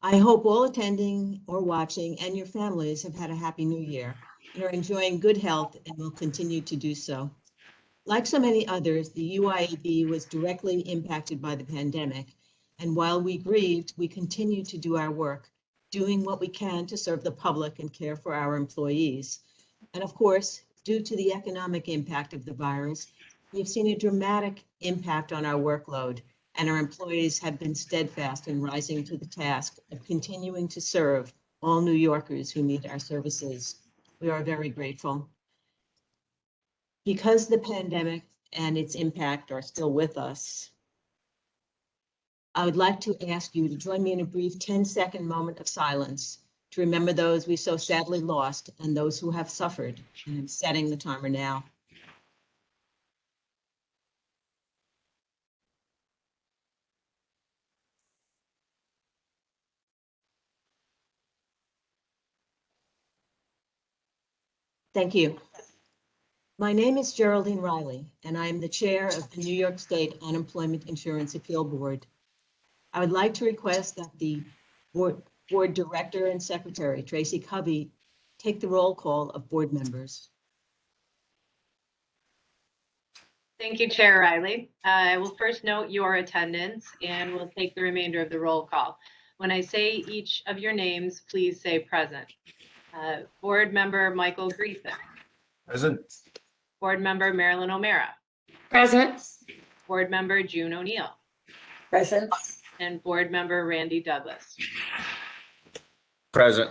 I hope all attending or watching and your families have had a happy new year and are enjoying good health and will continue to do so. Like so many others, the UIAB was directly impacted by the pandemic. And while we grieved, we continue to do our work, doing what we can to serve the public and care for our employees. And of course, due to the economic impact of the virus, we've seen a dramatic impact on our workload, and our employees have been steadfast in rising to the task of continuing to serve all New Yorkers who need our services. We are very grateful. Because the pandemic and its impact are still with us, I would like to ask you to join me in a brief 10-second moment of silence to remember those we so sadly lost and those who have suffered. And I'm setting the timer now. Thank you. My name is Geraldine Riley, and I am the chair of the New York State Unemployment Insurance Appeal Board. I would like to request that the board director and secretary, Tracy Covey, take the roll call of board members. Thank you, Chair Riley. I will first note your attendance and we'll take the remainder of the roll call. When I say each of your names, please say present. Board member Michael Greason. Present. Board member Marilyn O'Mara. Present. Board member June O'Neill. Present. And board member Randy Douglas. Present.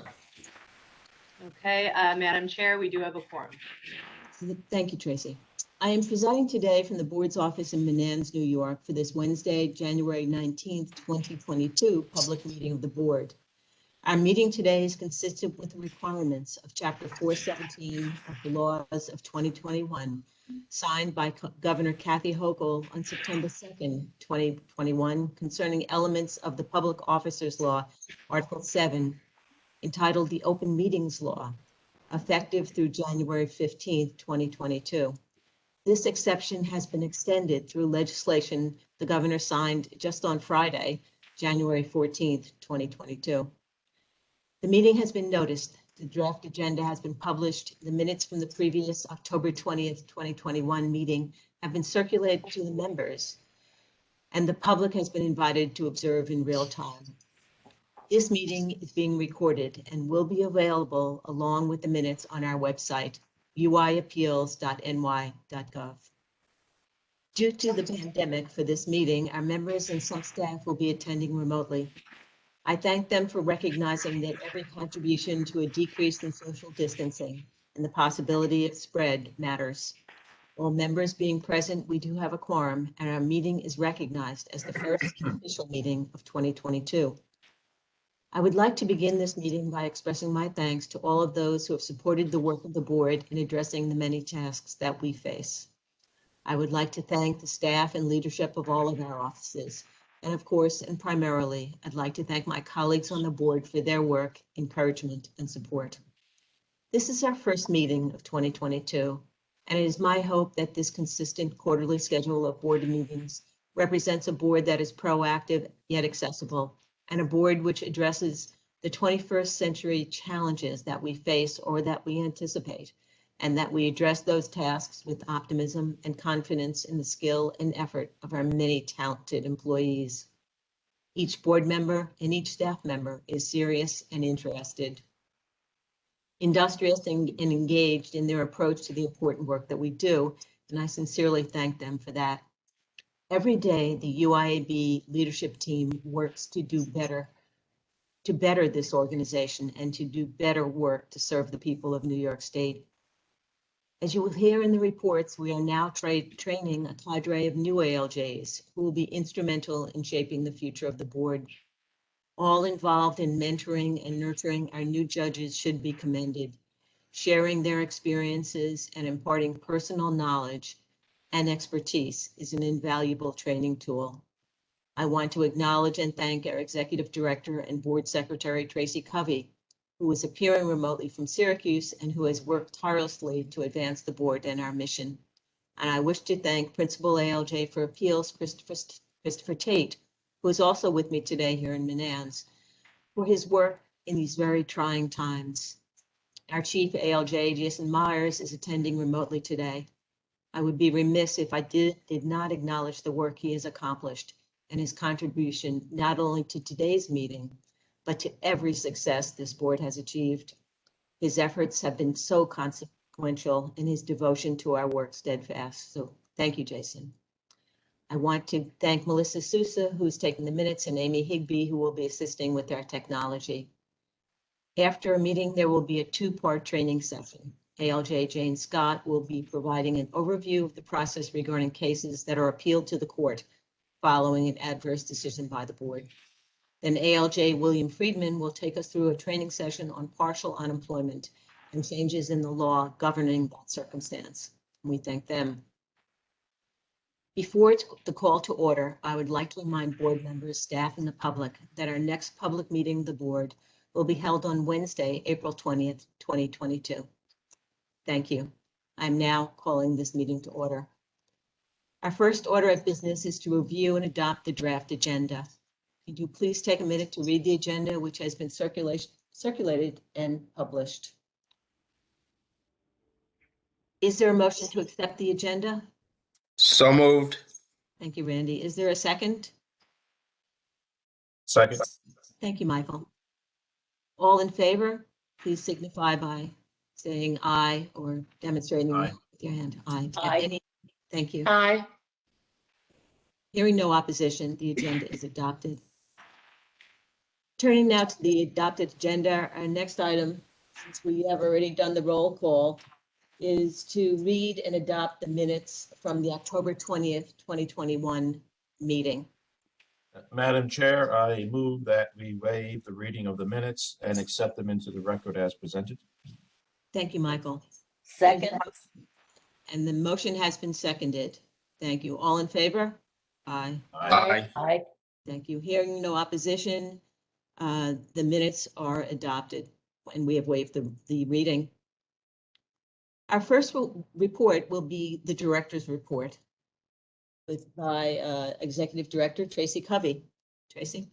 Okay, Madam Chair, we do have a quorum. Thank you, Tracy. I am presiding today from the board's office in Menands, New York for this Wednesday, January 19th, 2022 public meeting of the board. Our meeting today is consistent with the requirements of Chapter 417 of the laws of 2021, signed by Governor Kathy Hochul on September 2nd, 2021, concerning elements of the Public Officers Law, Article 7, entitled the Open Meetings Law, effective through January 15th, 2022. This exception has been extended through legislation the governor signed just on Friday, January 14th, 2022. The meeting has been noticed. The draft agenda has been published. The minutes from the previous October 20th, 2021 meeting have been circulated to the members, and the public has been invited to observe in real time. This meeting is being recorded and will be available along with the minutes on our website, uiappeals.ny.gov. Due to the pandemic for this meeting, our members and some staff will be attending remotely. I thank them for recognizing that every contribution to a decrease in social distancing and the possibility of spread matters. All members being present, we do have a quorum, and our meeting is recognized as the first official meeting of 2022. I would like to begin this meeting by expressing my thanks to all of those who have supported the work of the board in addressing the many tasks that we face. I would like to thank the staff and leadership of all of our offices. And of course, and primarily, I'd like to thank my colleagues on the board for their work, encouragement, and support. This is our first meeting of 2022, and it is my hope that this consistent quarterly schedule of board meetings represents a board that is proactive yet accessible, and a board which addresses the 21st century challenges that we face or that we anticipate, and that we address those tasks with optimism and confidence in the skill and effort of our many talented employees. Each board member and each staff member is serious and interested, industrious and engaged in their approach to the important work that we do, and I sincerely thank them for that. Every day, the UIAB leadership team works to better this organization and to do better work to serve the people of New York State. As you will hear in the reports, we are now training a cadre of new ALJs who will be instrumental in shaping the future of the board. All involved in mentoring and nurturing our new judges should be commended. Sharing their experiences and imparting personal knowledge and expertise is an invaluable training tool. I want to acknowledge and thank our Executive Director and Board Secretary, Tracy Covey, who is appearing remotely from Syracuse and who has worked tirelessly to advance the board and our mission. And I wish to thank Principal ALJ for Appeals, Christopher Tate, who is also with me today here in Menands. for his work in these very trying times. Our Chief ALJ, Jason Myers, is attending remotely today. I would be remiss if I did not acknowledge the work he has accomplished and his contribution not only to today's meeting, but to every success this board has achieved. His efforts have been so consequential and his devotion to our work steadfast. So thank you, Jason. I want to thank Melissa Sousa, who's taking the minutes, and Amy Higbee, who will be assisting with our technology. After a meeting, there will be a two-part training session. ALJ Jane Scott will be providing an overview of the process regarding cases that are appealed to the court following an adverse decision by the board. Then ALJ William Friedman will take us through a training session on partial unemployment and changes in the law governing that circumstance. We thank them. Before the call to order, I would like to remind board members, staff, and the public that our next public meeting of the board will be held on Wednesday, April 20th, 2022. Thank you. I'm now calling this meeting to order. Our first order of business is to review and adopt the draft agenda. Could you please take a minute to read the agenda, which has been circulated and published? Is there a motion to accept the agenda? So moved. Thank you, Randy. Is there a second? Second. Thank you, Michael. All in favor, please signify by saying aye or demonstrating Aye. with your hand. Aye. Aye. Thank you. Aye. Hearing no opposition, the agenda is adopted. Turning now to the adopted agenda, our next item, since we have already done the roll call, is to read and adopt the minutes from the October 20th, 2021 meeting. Madam Chair, I move that we waive the reading of the minutes and accept them into the record as presented. Thank you, Michael. Second. And the motion has been seconded. Thank you. All in favor? Aye. Aye. Aye. Thank you. Hearing no opposition, the minutes are adopted and we have waived the reading. Our first report will be the director's report by Executive Director Tracy Covey. Tracy?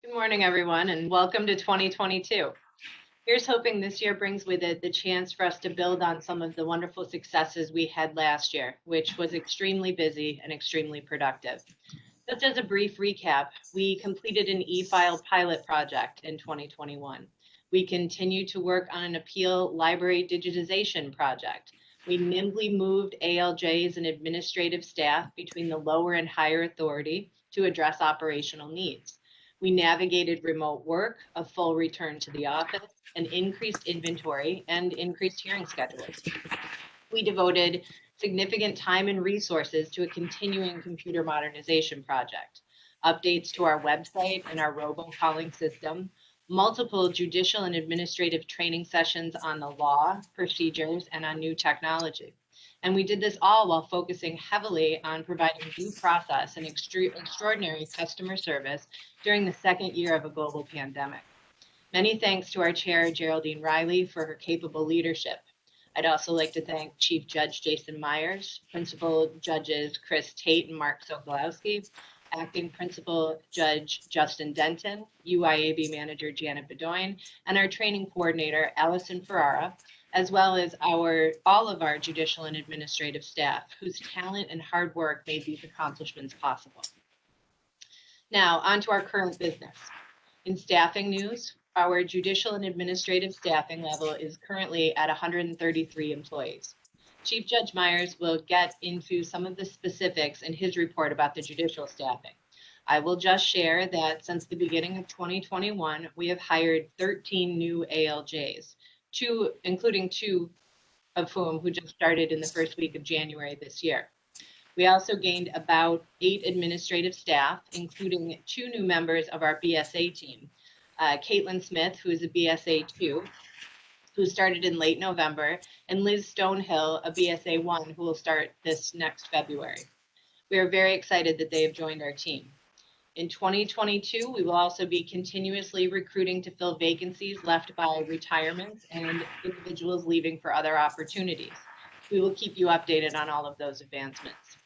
Good morning, everyone, and welcome to 2022. Here's hoping this year brings with it the chance for us to build on some of the wonderful successes we had last year, which was extremely busy and extremely productive. Just as a brief recap, we completed an e-file pilot project in 2021. We continue to work on an appeal library digitization project. We nimbly moved ALJs and administrative staff between the lower and higher authority to address operational needs. We navigated remote work, a full return to the office, an increased inventory, and increased hearing schedules. We devoted significant time and resources to a continuing computer modernization project, updates to our website and our robocalling system, multiple judicial and administrative training sessions on the law, procedures, and on new technology. And we did this all while focusing heavily on providing due process and extraordinary customer service during the second year of a global pandemic. Many thanks to our chair, Geraldine Riley, for her capable leadership. I'd also like to thank Chief Judge Jason Myers, Principal Judges Chris Tate and Mark Sokolowski, Acting Principal Judge Justin Denton, UIAB Manager Janet Bedoin, and our training coordinator, Allison Ferrara, as well as all of our judicial and administrative staff, whose talent and hard work made these accomplishments possible. Now, on to our current business. In staffing news, our judicial and administrative staffing level is currently at 133 employees. Chief Judge Myers will get into some of the specifics in his report about the judicial staffing. I will just share that since the beginning of 2021, we have hired 13 new ALJs, including two of whom who just started in the first week of January this year. We also gained about 8 administrative staff, including 2 new members of our BSA team. Caitlin Smith, who is a BSA 2, who started in late November, and Liz Stonehill, a BSA 1, who will start this next February. We are very excited that they have joined our team. In 2022, we will also be continuously recruiting to fill vacancies left by retirements and individuals leaving for other opportunities. We will keep you updated on all of those advancements.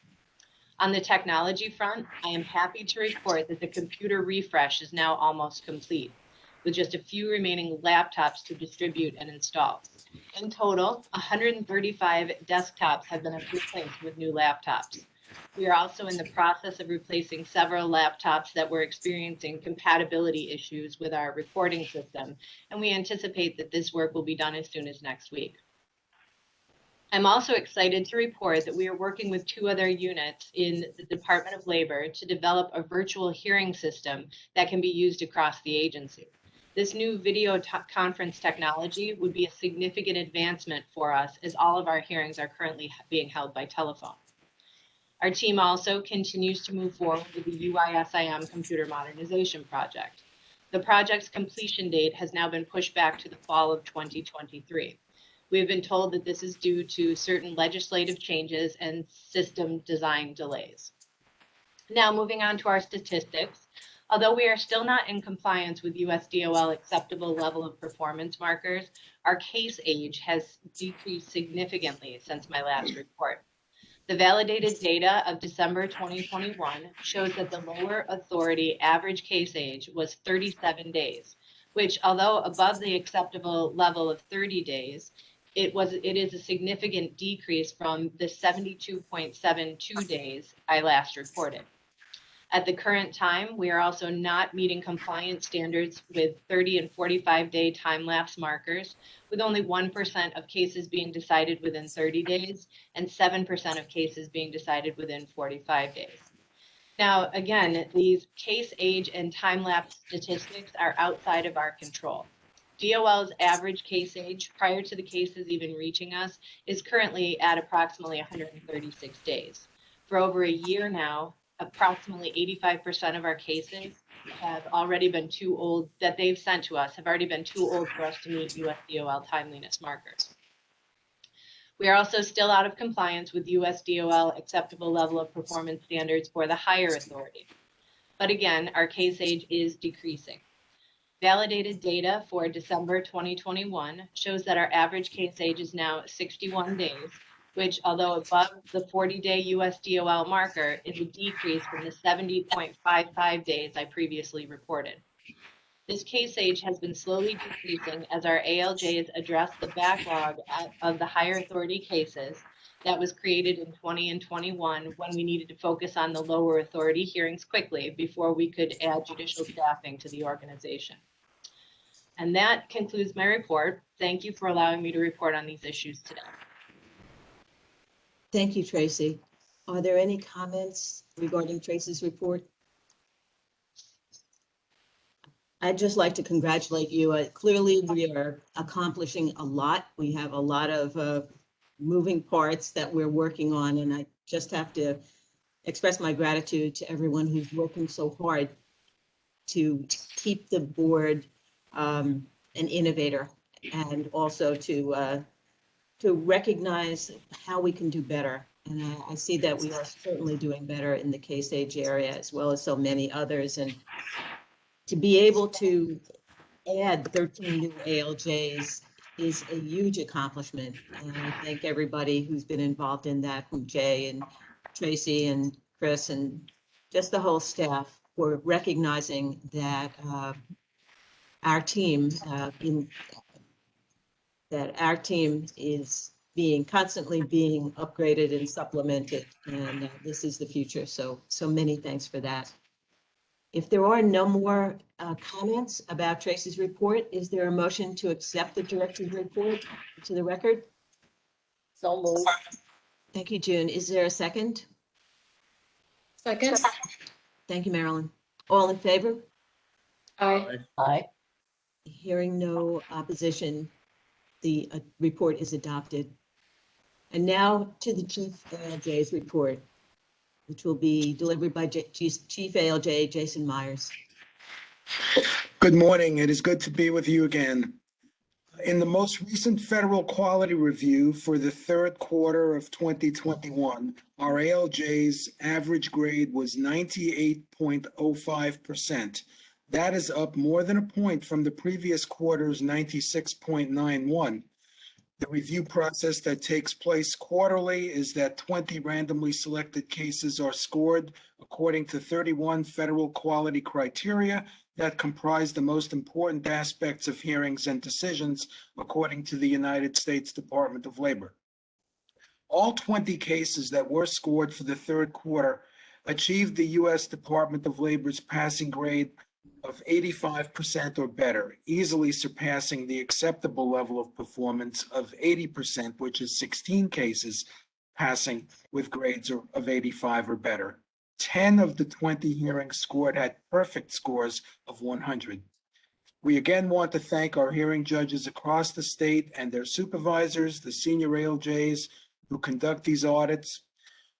On the technology front, I am happy to report that the computer refresh is now almost complete. with just a few remaining laptops to distribute and install. In total, 135 desktops have been replaced with new laptops. We are also in the process of replacing several laptops that were experiencing compatibility issues with our recording system, and we anticipate that this work will be done as soon as next week. I'm also excited to report that we are working with 2 other units in the Department of Labor to develop a virtual hearing system that can be used across the agency. This new video conference technology would be a significant advancement for us, as all of our hearings are currently being held by telephone. Our team also continues to move forward with the UISIM computer modernization project. The project's completion date has now been pushed back to the fall of 2023. We have been told that this is due to certain legislative changes and system design delays. Now, moving on to our statistics. Although we are still not in compliance with USDOL acceptable level of performance markers, our case age has decreased significantly since my last report. The validated data of December 2021 shows that the lower authority average case age was 37 days, which, although above the acceptable level of 30 days, it is a significant decrease from the 72.72 days I last reported. At the current time, we are also not meeting compliance standards with 30 and 45-day time-lapse markers, with only 1% of cases being decided within 30 days and 7% of cases being decided within 45 days. Now, again, these case age and time-lapse statistics are outside of our control. DOL's average case age prior to the cases even reaching us is currently at approximately 136 days. For over a year now, approximately 85% of our cases have already been too old, that they've sent to us, have already been too old for us to meet USDOL timeliness markers. We are also still out of compliance with USDOL acceptable level of performance standards for the higher authority. But again, our case age is decreasing. Validated data for December 2021 shows that our average case age is now 61 days, which, although above the 40-day USDOL marker, is a decrease from the 70.55 days I previously reported. This case age has been slowly decreasing as our ALJs address the backlog of the higher authority cases that was created in 20 and 21 when we needed to focus on the lower authority hearings quickly before we could add judicial staffing to the organization. And that concludes my report. Thank you for allowing me to report on these issues today. Thank you, Tracy. Are there any comments regarding Tracy's report? I'd just like to congratulate you. Clearly, we are accomplishing a lot. We have a lot of moving parts that we're working on, and I just have to express my gratitude to everyone who's working so hard to keep the board an innovator, and also to recognize how we can do better. And I see that we are certainly doing better in the case age area, as well as so many others. And to be able to add 13 new ALJs is a huge accomplishment. And I thank everybody who's been involved in that, from Jay and Tracy and Chris and just the whole staff, for recognizing that our team is constantly being upgraded and supplemented, and this is the future. So many thanks for that. If there are no more comments about Tracy's report, is there a motion to accept the director's report to the record? So moved. Thank you, June. Is there a second? Second. Thank you, Marilyn. All in favor? Aye. Aye. Hearing no opposition, the report is adopted. And now to the Chief ALJ's report, which will be delivered by Chief ALJ Jason Myers. Good morning. It is good to be with you again. In the most recent federal quality review for the third quarter of 2021, our ALJ's average grade was 98.05%. That is up more than a point from the previous quarter's 96.91. The review process that takes place quarterly is that 20 randomly selected cases are scored according to 31 federal quality criteria that comprise the most important aspects of hearings and decisions according to the United States Department of Labor. All 20 cases that were scored for the third quarter achieved the U.S. Department of Labor's passing grade of 85% or better, easily surpassing the acceptable level of performance of 80%, which is 16 cases passing with grades of 85 or better. 10 of the 20 hearings scored had perfect scores of 100. We again want to thank our hearing judges across the state and their supervisors, the senior ALJs who conduct these audits.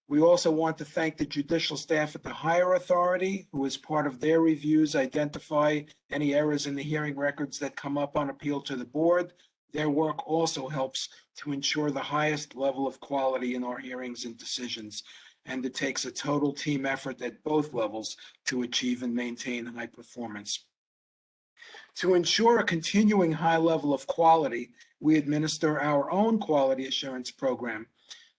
We also want to thank the judicial staff at the higher authority, who as part of their reviews identify any errors in the hearing records that come up on appeal to the board. Their work also helps to ensure the highest level of quality in our hearings and decisions. And it takes a total team effort at both levels to achieve and maintain high performance. To ensure a continuing high level of quality, we administer our own quality assurance program.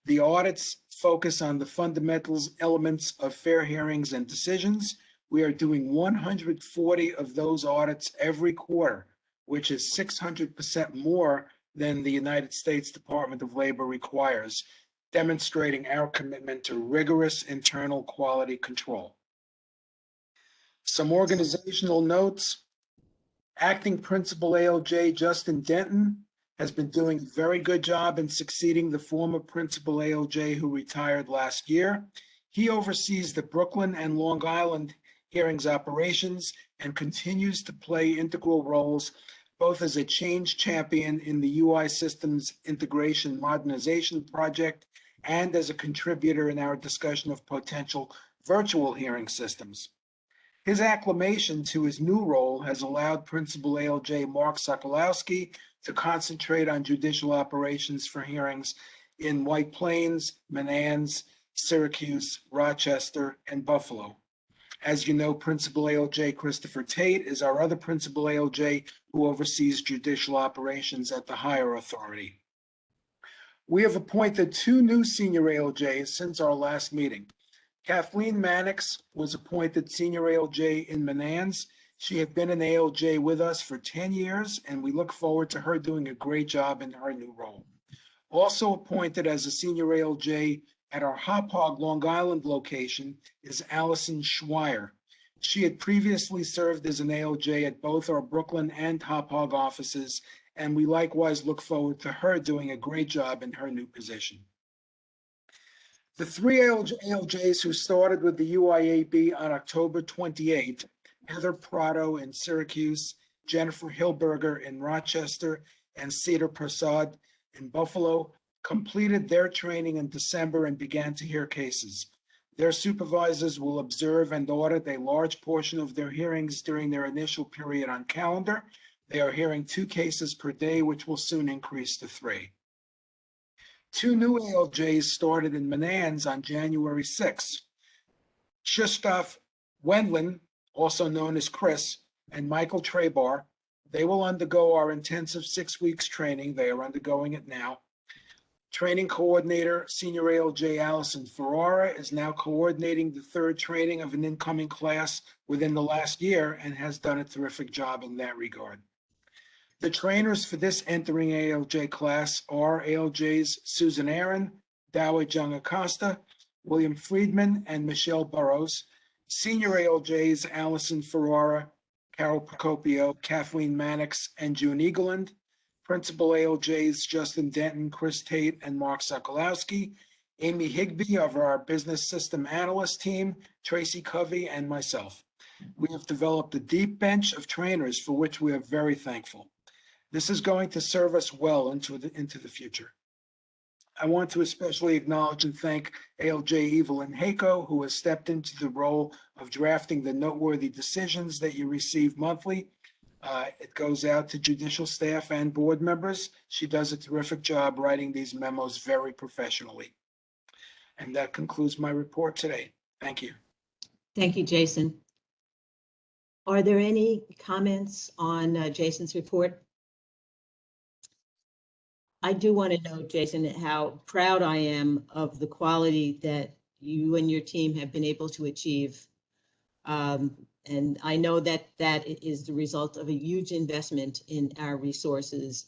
The audits focus on the fundamentals elements of fair hearings and decisions. We are doing 140 of those audits every quarter, which is 600% more than the United States Department of Labor requires, demonstrating our commitment to rigorous internal quality control. Some organizational notes. Acting Principal ALJ Justin Denton has been doing a very good job in succeeding the former Principal ALJ who retired last year. He oversees the Brooklyn and Long Island hearings operations and continues to play integral roles both as a change champion in the UI Systems Integration Modernization Project and as a contributor in our discussion of potential virtual hearing systems. His acclamation to his new role has allowed Principal ALJ Mark Sokolowski to concentrate on judicial operations for hearings in White Plains, Manans, Syracuse, Rochester, and Buffalo. As you know, Principal ALJ Christopher Tate is our other Principal ALJ who oversees judicial operations at the higher authority. We have appointed 2 new senior ALJs since our last meeting. Kathleen Mannix was appointed senior ALJ in Manans. She had been an ALJ with us for 10 years, and we look forward to her doing a great job in her new role. Also appointed as a senior ALJ at our Hop Hog Long Island location is Allison Schweier. She had previously served as an ALJ at both our Brooklyn and Hop Hog offices, and we likewise look forward to her doing a great job in her new position. The 3 ALJs who started with the UIAB on October 28th, Heather Prado in Syracuse, Jennifer Hilberger in Rochester, and Cedar Prasad in Buffalo, completed their training in December and began to hear cases. Their supervisors will observe and audit a large portion of their hearings during their initial period on calendar. They are hearing 2 cases per day, which will soon increase to 3. 2 new ALJs started in Manans on January 6th. Shustaf Wendland, also known as Chris, and Michael Trebar. They will undergo our intensive 6 weeks training. They are undergoing it now. Training coordinator, senior ALJ Allison Ferrara, is now coordinating the 3rd training of an incoming class within the last year and has done a terrific job in that regard. The trainers for this entering ALJ class are ALJs Susan Aaron, Dawit Jung Acosta, William Friedman, and Michelle Burrows. Senior ALJs Allison Ferrara, Carol Procopio, Kathleen Mannix, and June Eagleland. Principal ALJs Justin Denton, Chris Tate, and Mark Sokolowski. Amy Higbee of our Business System Analyst team, Tracy Covey, and myself. We have developed a deep bench of trainers for which we are very thankful. This is going to serve us well into the future. I want to especially acknowledge and thank ALJ Evelyn Hayco, who has stepped into the role of drafting the noteworthy decisions that you receive monthly. It goes out to judicial staff and board members. She does a terrific job writing these memos very professionally. And that concludes my report today. Thank you. Thank you, Jason. Are there any comments on Jason's report? I do want to note, Jason, how proud I am of the quality that you and your team have been able to achieve. And I know that that is the result of a huge investment in our resources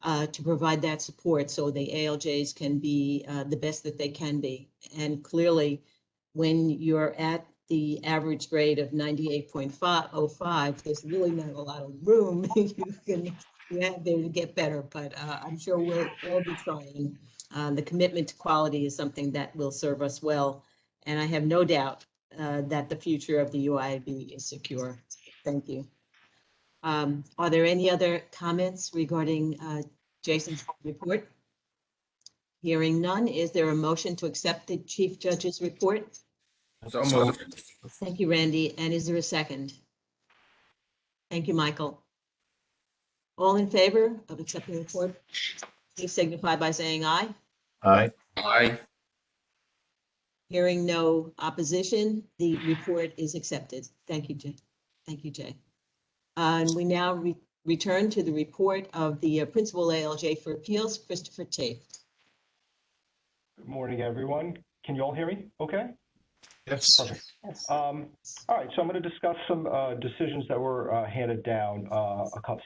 to provide that support so the ALJs can be the best that they can be. And clearly, when you're at the average grade of 98.505, there's really not a lot of room you have there to get better, but I'm sure we'll all be trying. The commitment to quality is something that will serve us well, and I have no doubt that the future of the UIB is secure. Thank you. Are there any other comments regarding Jason's report? Hearing none, is there a motion to accept the Chief Judge's report? So moved. Thank you, Randy. And is there a second? Thank you, Michael. All in favor of accepting the report, please signify by saying aye. Aye. Aye. Hearing no opposition, the report is accepted. Thank you, Jay. Thank you, Jay. And we now return to the report of the Principal ALJ for Appeals, Christopher Tate. Good morning, everyone. Can you all hear me okay? Yes. Perfect. All right, so I'm going to discuss some decisions that were handed down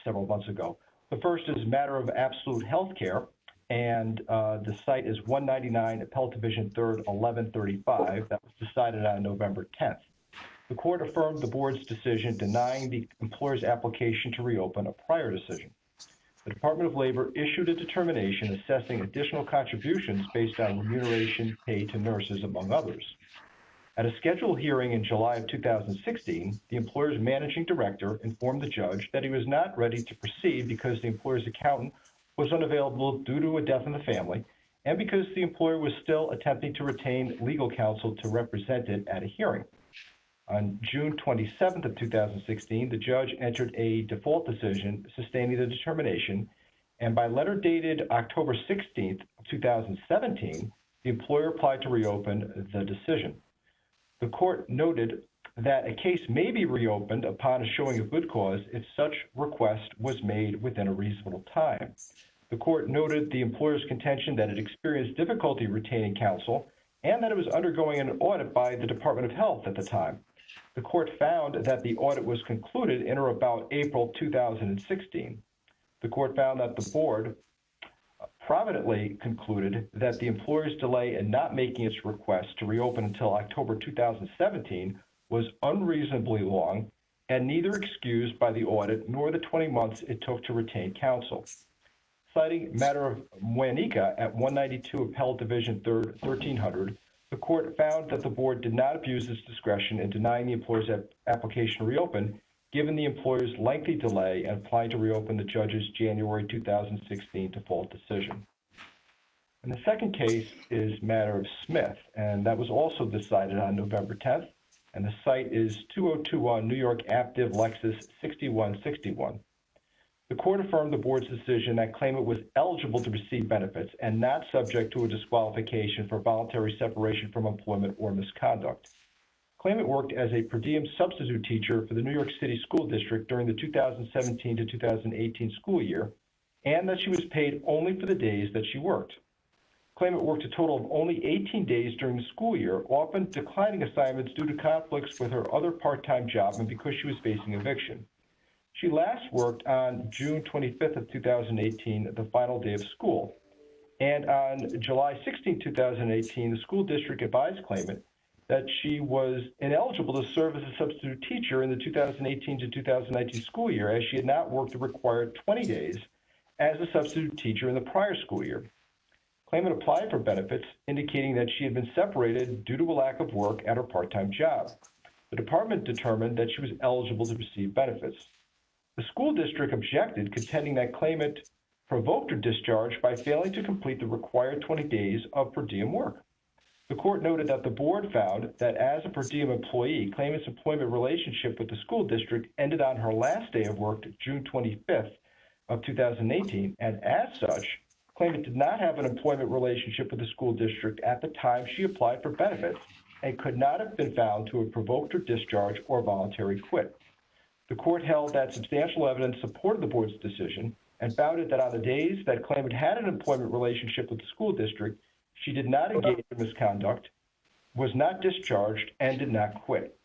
several months ago. The first is matter of absolute health care, and the site is 199 Appellate Division 3rd, 1135. That was decided on November 10th. The court affirmed the board's decision denying the employer's application to reopen a prior decision. The Department of Labor issued a determination assessing additional contributions based on remuneration paid to nurses, among others. At a scheduled hearing in July of 2016, the employer's managing director informed the judge that he was not ready to proceed because the employer's accountant was unavailable due to a death in the family, and because the employer was still attempting to retain legal counsel to represent it at a hearing. On June 27th of 2016, the judge entered a default decision sustaining the determination, and by letter dated October 16th of 2017, the employer applied to reopen the decision. The court noted that a case may be reopened upon a showing of good cause if such request was made within a reasonable time. The court noted the employer's contention that it experienced difficulty retaining counsel and that it was undergoing an audit by the Department of Health at the time. The court found that the audit was concluded in or about April 2016. The court found that the board providently concluded that the employer's delay in not making its request to reopen until October 2017 was unreasonably long and neither excused by the audit nor the 20 months it took to retain counsel. Citing matter of Muenica at 192 Appellate Division 3rd, 1300, the court found that the board did not abuse its discretion in denying the employer's application to reopen, given the employer's lengthy delay in applying to reopen the judge's January 2016 default decision. And the second case is matter of Smith, and that was also decided on November 10th, and the site is 2021 New York Aptiv Lexus 6161. The court affirmed the board's decision that claimant was eligible to receive benefits and not subject to a disqualification for voluntary separation from employment or misconduct. Claimant worked as a per diem substitute teacher for the New York City School District during the 2017 to 2018 school year, and that she was paid only for the days that she worked. Claimant worked a total of only 18 days during the school year, often declining assignments due to conflicts with her other part-time job and because she was facing eviction. She last worked on June 25th of 2018, the final day of school. And on July 16, 2018, the school district advised claimant that she was ineligible to serve as a substitute teacher in the 2018 to 2019 school year, as she had not worked the required 20 days as a substitute teacher in the prior school year. Claimant applied for benefits, indicating that she had been separated due to a lack of work at her part-time job. The department determined that she was eligible to receive benefits. The school district objected, contending that claimant provoked her discharge by failing to complete the required 20 days of per diem work. The court noted that the board found that as a per diem employee, claimant's employment relationship with the school district ended on her last day of work, June 25th of 2018, and as such, claimant did not have an employment relationship with the school district at the time she applied for benefits and could not have been found to have provoked her discharge or voluntary quit. The court held that substantial evidence supported the board's decision and found that on the days that claimant had an employment relationship with the school district, she did not engage in misconduct, was not discharged, and did not quit.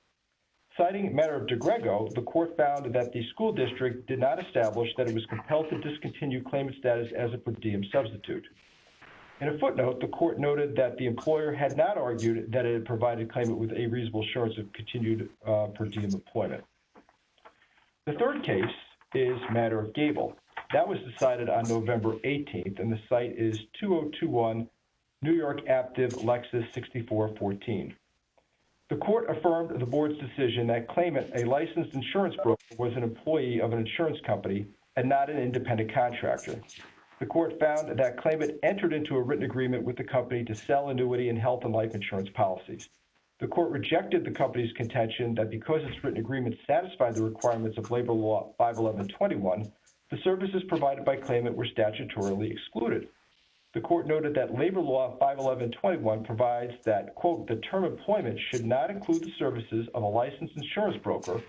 Citing matter of DeGrego, the court found that the school district did not establish that it was compelled to discontinue claimant status as a per diem substitute. In a footnote, the court noted that the employer had not argued that it had provided claimant with a reasonable assurance of continued per diem employment. The third case is matter of Gable. That was decided on November 18th, and the site is 2021 New York Active Lexus 6414. The court affirmed the board's decision that claimant, a licensed insurance broker, was an employee of an insurance company and not an independent contractor. The court found that claimant entered into a written agreement with the company to sell annuity and health and life insurance policies. The court rejected the company's contention that because its written agreement satisfied the requirements of Labor Law 51121, the services provided by claimant were statutorily excluded. The court noted that Labor Law 51121 provides that, quote, the term employment should not include the services of a licensed insurance broker,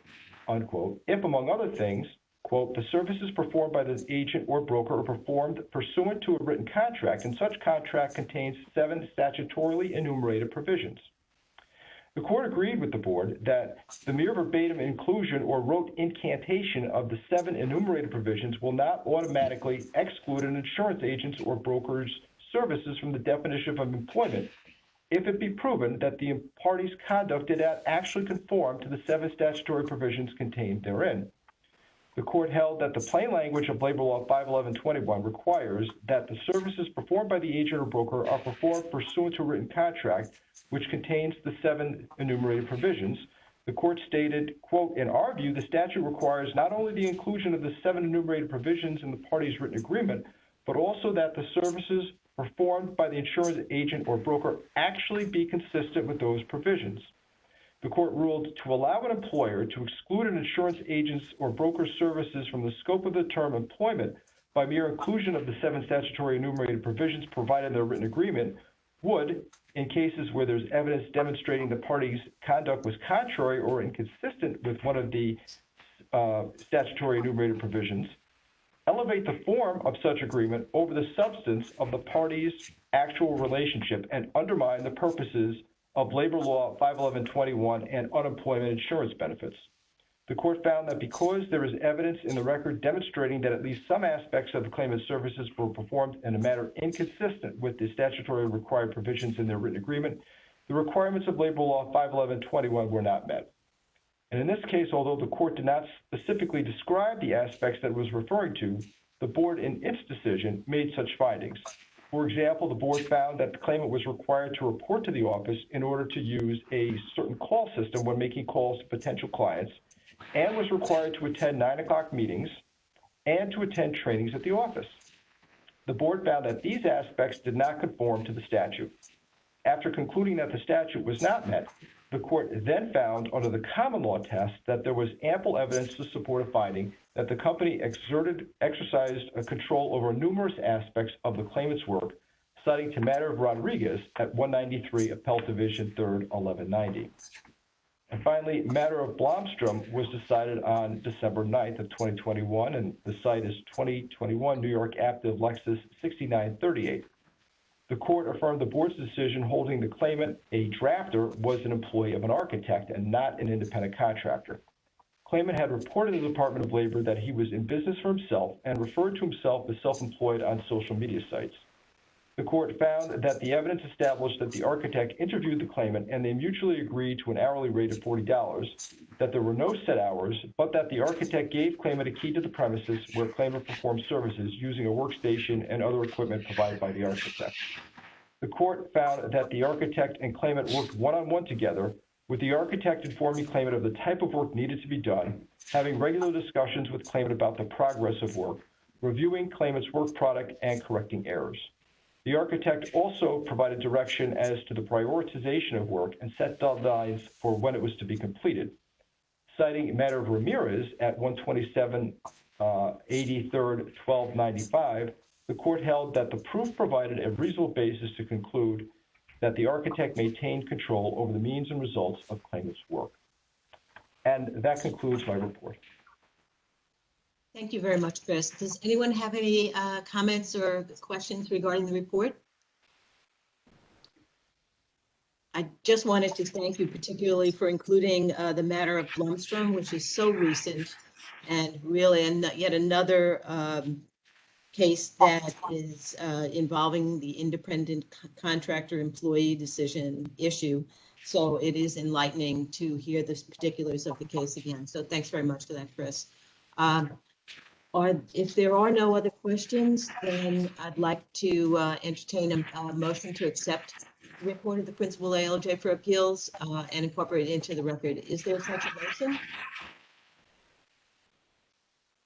unquote, if, among other things, quote, the services performed by the agent or broker are performed pursuant to a written contract, and such contract contains 7 statutorily enumerated provisions. The court agreed with the board that the mere verbatim inclusion or rote incantation of the 7 enumerated provisions will not automatically exclude an insurance agent's or broker's services from the definition of employment if it be proven that the party's conduct did not actually conform to the 7 statutory provisions contained therein. The court held that the plain language of Labor Law 51121 requires that the services performed by the agent or broker are performed pursuant to a written contract, which contains the 7 enumerated provisions. The court stated, quote, in our view, the statute requires not only the inclusion of the 7 enumerated provisions in the party's written agreement, but also that the services performed by the insurance agent or broker actually be consistent with those provisions. The court ruled to allow an employer to exclude an insurance agent's or broker's services from the scope of the term employment by mere inclusion of the 7 statutory enumerated provisions provided in their written agreement would, in cases where there's evidence demonstrating the party's conduct was contrary or inconsistent with one of the statutory enumerated provisions, elevate the form of such agreement over the substance of the party's actual relationship and undermine the purposes of Labor Law 51121 and unemployment insurance benefits. The court found that because there is evidence in the record demonstrating that at least some aspects of the claimant's services were performed in a manner inconsistent with the statutory required provisions in their written agreement, the requirements of Labor Law 51121 were not met. And in this case, although the court did not specifically describe the aspects that it was referring to, the board in its decision made such findings. For example, the board found that the claimant was required to report to the office in order to use a certain call system when making calls to potential clients, and was required to attend 9 o'clock meetings and to attend trainings at the office. The board found that these aspects did not conform to the statute. After concluding that the statute was not met, the court then found under the common law test that there was ample evidence to support a finding that the company exercised a control over numerous aspects of the claimant's work, citing to matter of Rodriguez at 193 Appellate Division 3rd, 1190. And finally, matter of Blomstrom was decided on December 9th of 2021, and the site is 2021 New York Active Lexus 6938. The court affirmed the board's decision holding the claimant, a drafter, was an employee of an architect and not an independent contractor. Claimant had reported to the Department of Labor that he was in business for himself and referred to himself as self-employed on social media sites. The court found that the evidence established that the architect interviewed the claimant and they mutually agreed to an hourly rate of $40, that there were no set hours, but that the architect gave claimant a key to the premises where claimant performed services using a workstation and other equipment provided by the architect. The court found that the architect and claimant worked one-on-one together, with the architect informing claimant of the type of work needed to be done, having regular discussions with claimant about the progress of work, reviewing claimant's work product, and correcting errors. The architect also provided direction as to the prioritization of work and set deadlines for when it was to be completed. Citing matter of Ramirez at 127 83rd 1295, the court held that the proof provided a reasonable basis to conclude that the architect maintained control over the means and results of claimant's work. And that concludes my report. Thank you very much, Chris. Does anyone have any comments or questions regarding the report? I just wanted to thank you particularly for including the matter of Blumstrom, which is so recent and really yet another case that is involving the independent contractor employee decision issue. So it is enlightening to hear the particulars of the case again. So thanks very much for that, Chris. If there are no other questions, then I'd like to entertain a motion to accept the report of the principal ALJ for appeals and incorporate it into the record. Is there such a motion?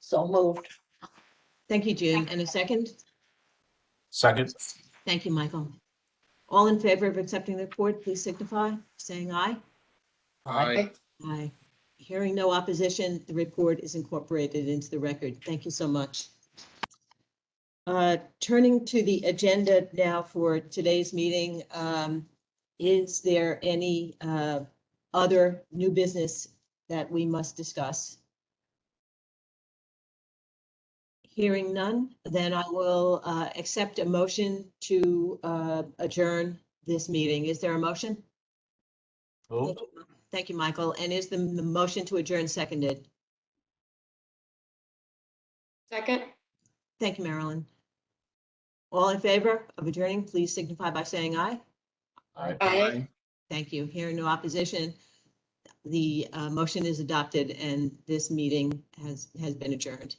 So moved. Thank you, June. And a second? Second. Thank you, Michael. All in favor of accepting the report, please signify by saying aye. Aye. Aye. Hearing no opposition, the report is incorporated into the record. Thank you so much. Turning to the agenda now for today's meeting, is there any other new business that we must discuss? Hearing none, then I will accept a motion to adjourn this meeting. Is there a motion? Moved. Thank you, Michael. And is the motion to adjourn seconded? Second. Thank you, Marilyn. All in favor of adjourning, please signify by saying aye. Aye. Thank you. Hearing no opposition, the motion is adopted and this meeting has been adjourned.